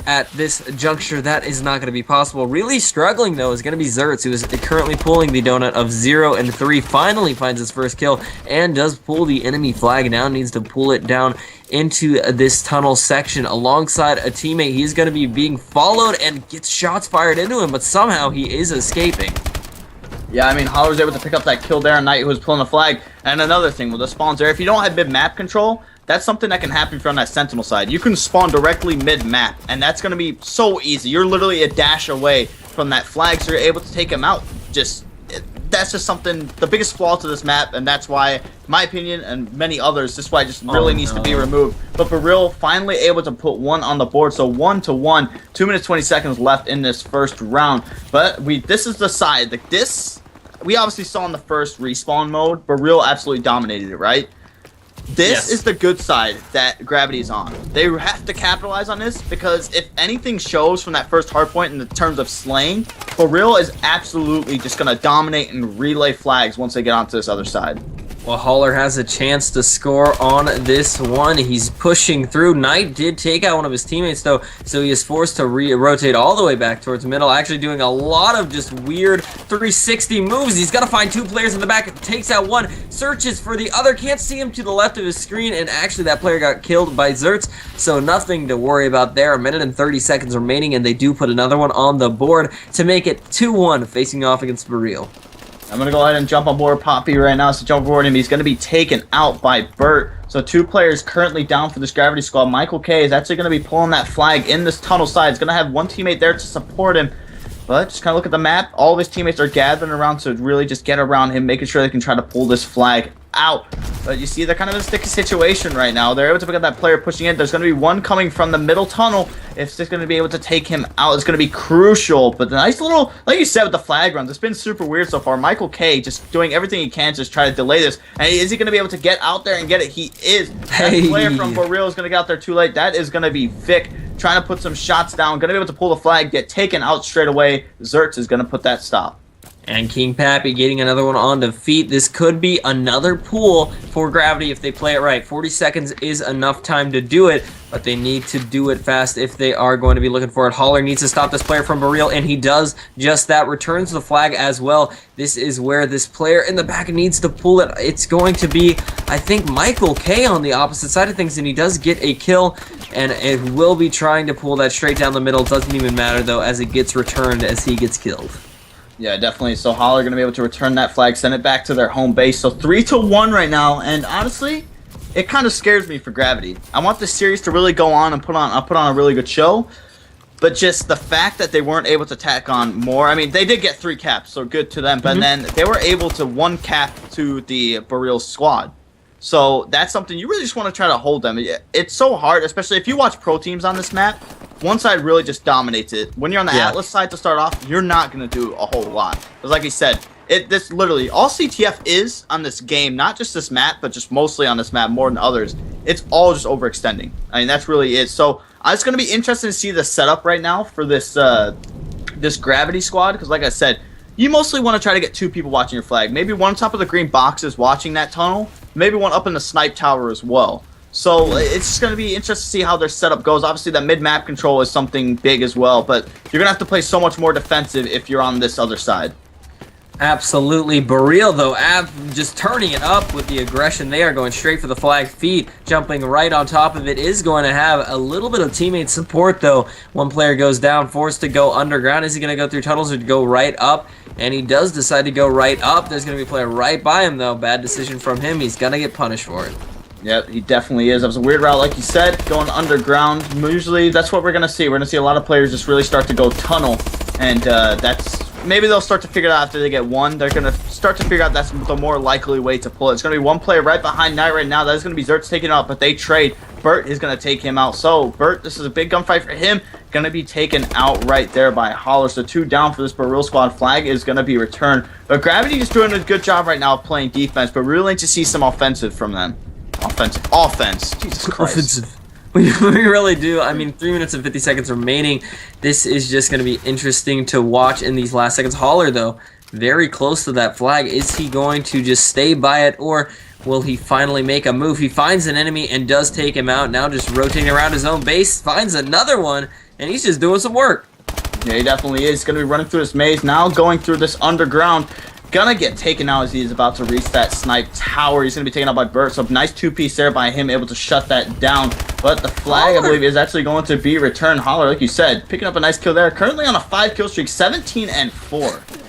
at this juncture, that is not going to be possible. Really struggling, though, is going to be Zertz, who is currently pulling the donut of 0 and 3. Finally finds his first kill and does pull the enemy flag. Now needs to pull it down into this tunnel section alongside a teammate. He's going to be being followed and gets shots fired into him, but somehow he is escaping. Yeah, I mean, Holler was able to pick up that kill there on Knight, who was pulling the flag. And another thing, with the spawns there, if you don't have mid-map control, that's something that can happen from that Sentinel side. You can spawn directly mid-map, and that's going to be so easy. You're literally a dash away from that flag, so you're able to take him out. That's just something, the biggest flaw to this map, and that's why, in my opinion, and many others, this is why it just really needs to be removed. But Baril finally able to put one on the board, so 1-1, 2 minutes 20 seconds left in this first round. But this is the side, like this, we obviously saw in the first respawn mode, Baril absolutely dominated it, right? This is the good side that Gravity is on. They have to capitalize on this, because if anything shows from that first hard point in the terms of slaying, Baril is absolutely just going to dominate and relay flags once they get onto this other side. Well, Holler has a chance to score on this one. He's pushing through. Knight did take out one of his teammates, though, so he is forced to rotate all the way back towards the middle, actually doing a lot of just weird 360 moves. He's got to find two players in the back, takes out one, searches for the other, can't see him to the left of his screen, and actually that player got killed by Zertz, so nothing to worry about there. A minute and 30 seconds remaining, and they do put another one on the board to make it 2-1, facing off against Baril. I'm going to go ahead and jump on board Poppy right now. So jump aboard him. He's going to be taken out by Burt. So 2 players currently down for this Gravity squad. Michael K is actually going to be pulling that flag in this tunnel side. He's going to have one teammate there to support him. But just kind of look at the map. All of his teammates are gathering around to really just get around him, making sure they can try to pull this flag out. But you see, they're kind of in a sticky situation right now. They're able to pick up that player pushing in. There's going to be one coming from the middle tunnel. If it's going to be able to take him out, it's going to be crucial. But the nice little, like you said, with the flag runs, it's been super weird so far. Michael K just doing everything he can to just try to delay this. And is he going to be able to get out there and get it? He is. That player from Baril is going to get out there too late. That is going to be Vic trying to put some shots down. Going to be able to pull the flag, get taken out straight away. Zertz is going to put that stop. And King Pappy getting another one on defeat. This could be another pool for Gravity if they play it right. 40 seconds is enough time to do it, but they need to do it fast if they are going to be looking for it. Holler needs to stop this player from Baril, and he does just that. Returns the flag as well. This is where this player in the back needs to pull it. It's going to be, I think, Michael K on the opposite side of things, and he does get a kill, and it will be trying to pull that straight down the middle. Doesn't even matter, though, as it gets returned as he gets killed. Yeah, definitely. So Holler going to be able to return that flag, send it back to their home base. So 3-1 right now, and honestly, it kind of scares me for Gravity. I want this series to really go on and put on a really good show, but just the fact that they weren't able to tack on more. I mean, they did get 3 caps, so good to them, but then they were able to 1 cap to the Baril squad. So that's something you really just want to try to hold them. It's so hard, especially if you watch pro teams on this map. One side really just dominates it. When you're on the Atlas side to start off, you're not going to do a whole lot. Because like he said, this literally, all CTF is on this game, not just this map, but just mostly on this map more than others, it's all just overextending. I mean, that's really it. So it's going to be interesting to see the setup right now for this this Gravity squad. Because like I said, you mostly want to try to get 2 people watching your flag. Maybe one on top of the green boxes watching that tunnel. Maybe one up in the snipe tower as well. So it's just going to be interesting to see how their setup goes. Obviously, that mid-map control is something big as well, but you're going to have to play so much more defensive if you're on this other side. Absolutely. Baril, though, just turning it up with the aggression. They are going straight for the flag feed, jumping right on top of it. Is going to have a little bit of teammate support, though. One player goes down, forced to go underground. Is he going to go through tunnels or go right up? And he does decide to go right up. There's going to be a player right by him, though. Bad decision from him. He's going to get punished for it. Yep, he definitely is. That was a weird route, like you said, going underground. Usually, that's what we're going to see. We're going to see a lot of players just really start to go tunnel, and maybe they'll start to figure it out after they get 1. They're going to start to figure out that's the more likely way to pull it. It's going to be 1 player right behind Knight right now. That is going to be Zertz taking it out, but they trade. Burt is going to take him out. So, Burt, this is a big gunfight for him. Going to be taken out right there by Holler. So, 2 down for this Baril squad. Flag is going to be returned. But Gravity is doing a good job right now of playing defense, but really need to see some offensive from them. Offense. Jesus Christ. Offensive. We really do. I mean, 3 minutes and 50 seconds remaining. This is just going to be interesting to watch in these last seconds. Holler, though, very close to that flag. Is he going to just stay by it, or will he finally make a move? He finds an enemy and does take him out. Now just rotating around his own base. Finds another one and he's just doing some work. Yeah, he definitely is. Going to be running through this maze, now going through this underground. Gonna get taken out as he is about to reach that snipe tower. He's gonna be taken out by Burt. So nice 2-piece there by him, able to shut that down. But the flag, I believe, is actually going to be returned. Holler, like you said, picking up a nice kill there. Currently on a 5-kill streak, 17-4.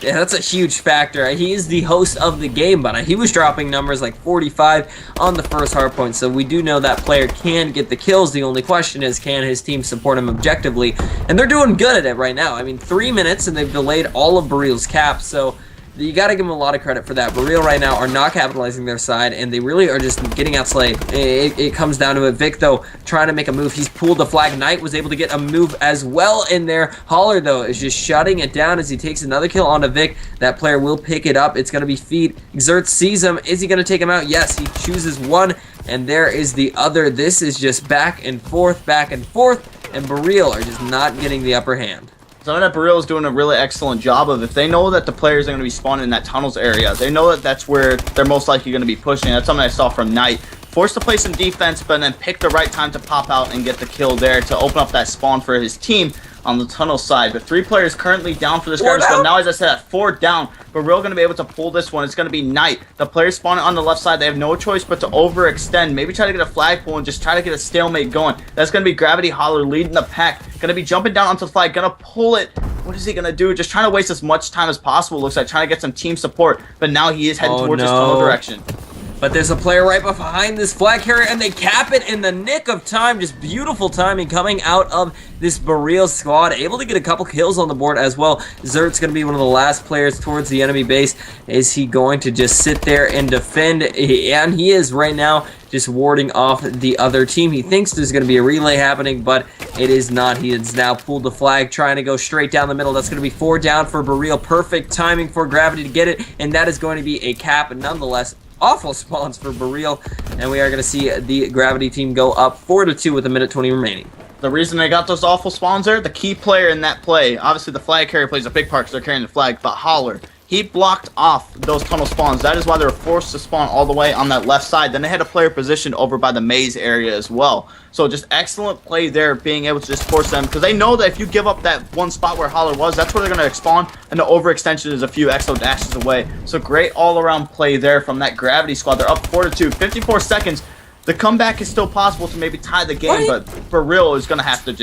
Yeah, that's a huge factor. He is the host of the game, but he was dropping numbers like 45 on the first hardpoint, so we do know that player can get the kills. The only question is, can his team support him objectively? And they're doing good at it right now. I mean, 3 minutes, and they've delayed all of Bareel's caps, so you got to give them a lot of credit for that. Bareel right now are not capitalizing their side, and they really are just getting outslayed. It comes down to it. Vic, though, trying to make a move. He's pulled the flag. Knight was able to get a move as well in there. Holler, though, is just shutting it down as he takes another kill onto Vic. That player will pick it up. It's going to be Feet. Exert sees him. Is he going to take him out? Yes, he chooses one, and there is the other. This is just back and forth, and Bareel are just not getting the upper hand. Something that Bareel is doing a really excellent job of. If they know that the players are going to be spawning in that tunnels area, they know that that's where they're most likely going to be pushing. That's something I saw from Knight. Forced to play some defense, but then pick the right time to pop out and get the kill there to open up that spawn for his team on the tunnel side. But 3 players currently down for this garbage, but now, as I said, at 4 down, Bareel going to be able to pull this one. It's going to be Knight. The players spawning on the left side, they have no choice but to overextend. Maybe try to get a flag pull and just try to get a stalemate going. That's going to be Gravity Holler leading the pack. Going to be jumping down onto the flag, going to pull it. What is he going to do? Just trying to waste as much time as possible, looks like, trying to get some team support. But now he is heading towards his tunnel direction. But there's a player right behind this flag carrier, and they cap it in the nick of time. Just beautiful timing coming out of this Bareel squad. Able to get a couple kills on the board as well. Zert's going to be one of the last players towards the enemy base. Is he going to just sit there and defend? And he is right now just warding off the other team. He thinks there's going to be a relay happening, but it is not. He has now pulled the flag, trying to go straight down the middle. That's going to be 4 down for Bareel. Perfect timing for Gravity to get it, and that is going to be a cap. And nonetheless, awful spawns for Bareel, and we are going to see the Gravity team go up 4-2 with 1:20 remaining. The reason they got those awful spawns there, the key player in that play, obviously the flag carrier plays a big part because they're carrying the flag, but Holler, he blocked off those tunnel spawns. That is why they were forced to spawn all the way on that left side. Then they had a player positioned over by the maze area as well. So just excellent play there, being able to just force them, because they know that if you give up that one spot where Holler was, that's where they're going to spawn, and the overextension is a few exo dashes away. So great all-around play there from that Gravity squad. They're up 4-2, 54 seconds. The comeback is still possible to maybe tie the game, but Bareel is going to have to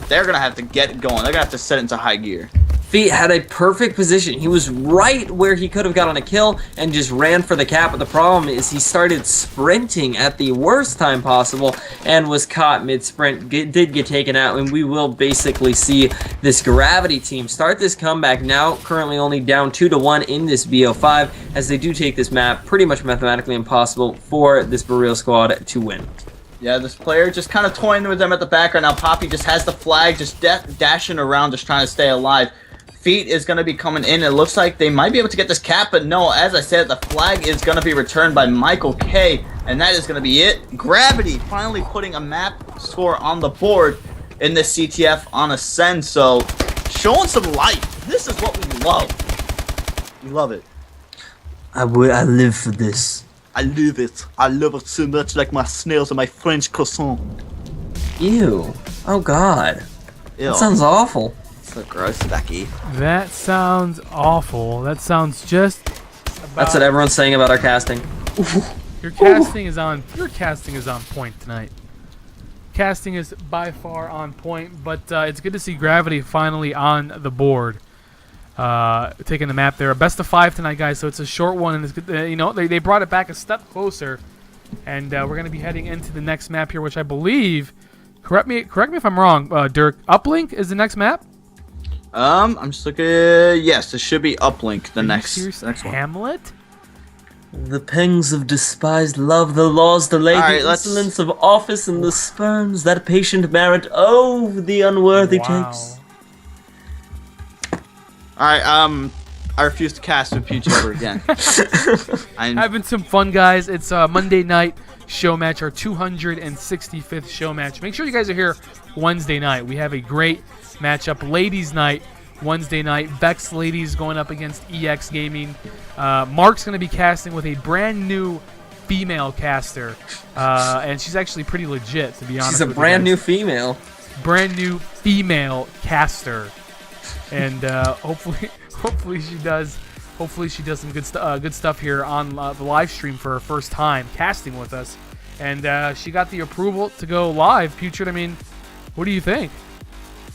they're going to have to get going. They're going to have to set it into high gear. Feet had a perfect position. He was right where he could have gotten a kill and just ran for the cap, but the problem is he started sprinting at the worst time possible and was caught mid-sprint, did get taken out, and we will basically see this Gravity team start this comeback now, currently only down 2-1 in this BO5, as they do take this map pretty much mathematically impossible for this Bareel squad to win. Yeah, this player just kind of toying with them at the back right now. Poppy just has the flag, just dashing around, just trying to stay alive. Feet is going to be coming in. It looks like they might be able to get this cap, but no, as I said, the flag is going to be returned by Michael K, and that is going to be it. Gravity finally putting a map score on the board in this CTF on Ascend, so showing some life. This is what we love. We love it. I live for this. I love it. I love it so much, like my snails and my French croissant. Ew. Oh, God. Ew. That sounds awful. So gross, Becky. That sounds awful. That sounds just about... That's what everyone's saying about our casting. Your casting is on point tonight. Casting is by far on point, but it's good to see Gravity finally on the board. Taking the map there. A best of 5 tonight, guys, so it's a short one, and it's good, they brought it back a step closer, and we're going to be heading into the next map here, which I believe, correct me if I'm wrong, Dirk, Uplink is the next map? I'm just looking. Yes, it should be Uplink. The next one. Hamlet. The pangs of despised love, the laws delay, the insolence of office, and the spurns that patient merit. Oh, the unworthy takes. All right. I refuse to cast with Peach ever again. Having some fun, guys. It's Monday night show match, our 265th show match. Make sure you guys are here Wednesday night. We have a great matchup. Ladies night, Wednesday night. Vex Ladies going up against EX Gaming. Mark's going to be casting with a brand new female caster. And she's actually pretty legit, to be honest. She's a brand new female. brand new female caster, and hopefully she does. Hopefully she does some good stuff here on the live stream for her first time casting with us, and she got the approval to go live. Putrid, I mean, what do you think?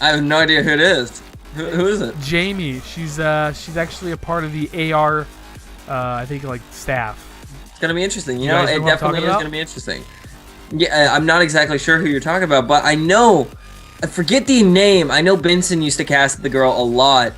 I have no idea who it is. Who is it? Jamie. She's actually a part of the AR, I think, like, staff. It's gonna be interesting. You You know, guys know it who I'm definitely talking is about? gonna be interesting. Yeah, I'm not exactly sure who you're talking about, but I know. I forget the name. I know Benson used to cast the girl a lot,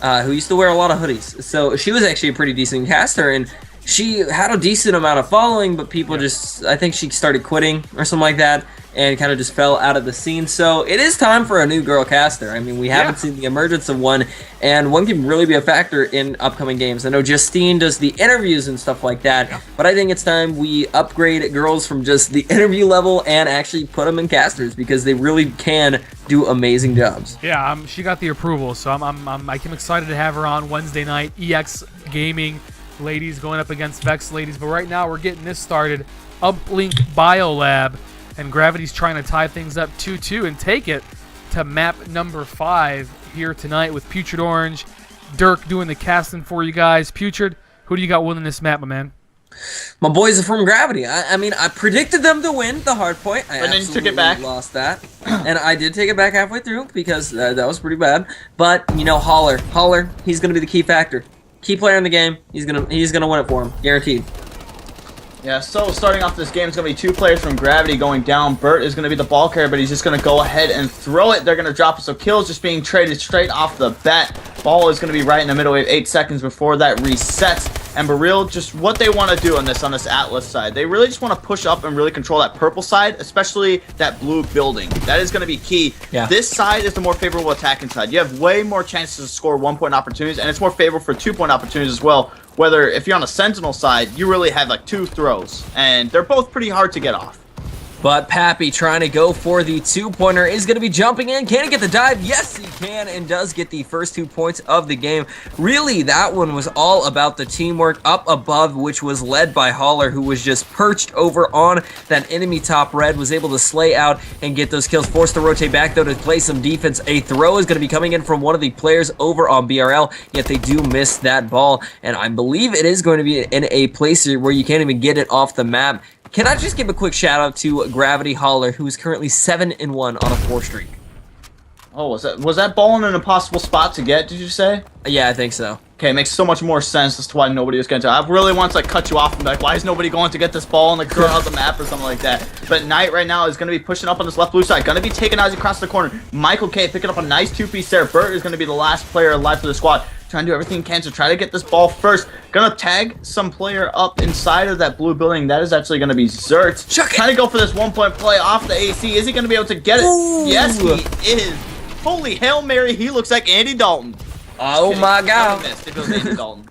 who used to wear a lot of hoodies. So she was actually a pretty decent caster, and she had a decent amount of following, but people just, I think she started quitting or something like that, and kind of just fell out of the scene. So it is time for a new girl caster. I mean, we haven't seen the emergence of one, and one can really be a factor in upcoming games. I know Justine does the interviews and stuff like that, but I think it's time we upgrade girls from just the interview level and actually put them in casters, because they really can do amazing jobs. Yeah, she got the approval, so I'm excited to have her on Wednesday night. EX Gaming ladies going up against Vex ladies, but right now we're getting this started. Uplink Biolab, and Gravity's trying to tie things up 2-2 and take it to map number 5 here tonight with Putrid Orange. Dirk doing the casting for you guys. Putrid, who do you got winning this map, my man? My boys are from Gravity. I mean, I predicted them to win the hard point. I And then you took it back. lost that. And I did take it back halfway through, because that was pretty bad. But, you know, Holler, he's going to be the key factor. Key player in the game. He's gonna win it for him. Guaranteed. Yeah, so starting off this game, it's going to be 2 players from Gravity going down. Bert is going to be the ball carrier, but he's just going to go ahead and throw it. They're going to drop it, so kills just being traded straight off the bat. Ball is going to be right in the middle. We have 8 seconds before that resets. And Baril, just what they want to do on this Atlas side. They really just want to push up and really control that purple side, especially that blue building. That is going to be key. Yeah. This side is the more favorable attacking side. You have way more chances to score 1-point opportunities, and it's more favorable for 2-point opportunities as well. Whether, if you're on a Sentinel side, you really have like 2 throws, and they're both pretty hard to get off. But Pappy trying to go for the 2-pointer is going to be jumping in. Can he get the dive? Yes, he can, and does get the first 2 points of the game. Really, that one was all about the teamwork up above, which was led by Holler, who was just perched over on that enemy top red, was able to slay out and get those kills. Forced to rotate back, though, to play some defense. A throw is going to be coming in from one of the players over on BRL, yet they do miss that ball, and I believe it is going to be in a place where you can't even get it off the map. Can I just give a quick shout out to Gravity Holler, who is currently 7-1 on a 4 streak? Oh, was that ball in an impossible spot to get, did you say? Yeah, I think so. Okay, it makes so much more sense as to why nobody was going to. I really want to like cut you off and be like, why is nobody going to get this ball and like throw it out the map or something like that? But Knight right now is going to be pushing up on this left blue side, going to be taken out as he crosses the corner. Michael K picking up a nice 2-piece there. Bert is going to be the last player alive for the squad, trying to do everything he can to try to get this ball first. Gonna tag some player up inside of that blue building. That is actually gonna be Zert. Trying to go for this 1-point play off the AC. Is he gonna be able to get it? Ooh. Yes, he is. Holy Hail Mary, he looks like Andy Dalton. Oh my God. Missed if it was Andy Dalton.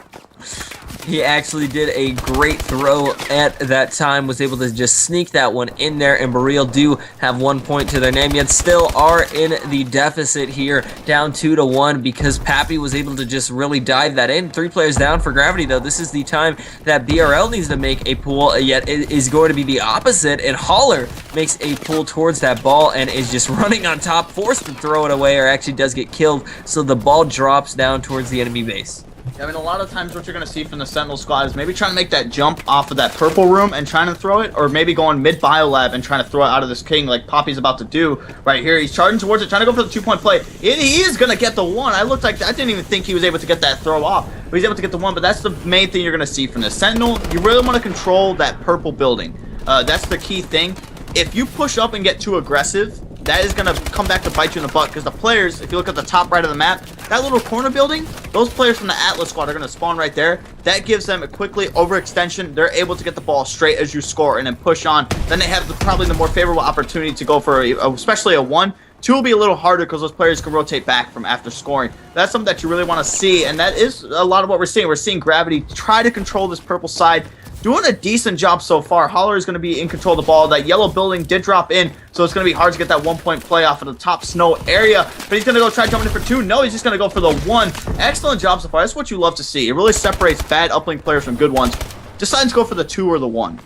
He actually did a great throw at that time, was able to just sneak that one in there, and Baril do have 1 point to their name, yet still are in the deficit here, down 2-1, because Pappy was able to just really dive that in. 3 players down for Gravity, though. This is the time that BRL needs to make a pull, yet it is going to be the opposite, and Holler makes a pull towards that ball and is just running on top, forced to throw it away, or actually does get killed, so the ball drops down towards the enemy base. I mean, a lot of times what you're going to see from the Sentinel squad is maybe trying to make that jump off of that purple room and trying to throw it, or maybe going mid-biolab and trying to throw it out of this king like Poppy's about to do right here. He's charging towards it, trying to go for the 2-point play. And he is going to get the 1. I didn't even think he was able to get that throw off, but he's able to get the 1. But that's the main thing you're going to see from this. Sentinel, you really want to control that purple building. That's the key thing. If you push up and get too aggressive, that is going to come back to bite you in the butt, because the players, if you look at the top right of the map, that little corner building, those players from the Atlas squad are going to spawn right there. That gives them a quickly overextension. They're able to get the ball straight as you score and then push on. Then they have probably the more favorable opportunity to go for especially a 1. 2 will be a little harder because those players can rotate back from after scoring. That's something that you really want to see, and that is a lot of what we're seeing. We're seeing Gravity try to control this purple side. Doing a decent job so far. Holler is going to be in control of the ball. That yellow building did drop in, so it's going to be hard to get that 1-point play off of the top snow area. But he's going to go try jumping in for 2. No, he's just going to go for the 1. Excellent job so far. That's what you love to see. It really separates bad uplink players from good ones. Decides to go for the 2 or the 1.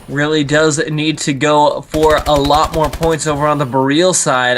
really does need to go for a lot more points over on the Baril side.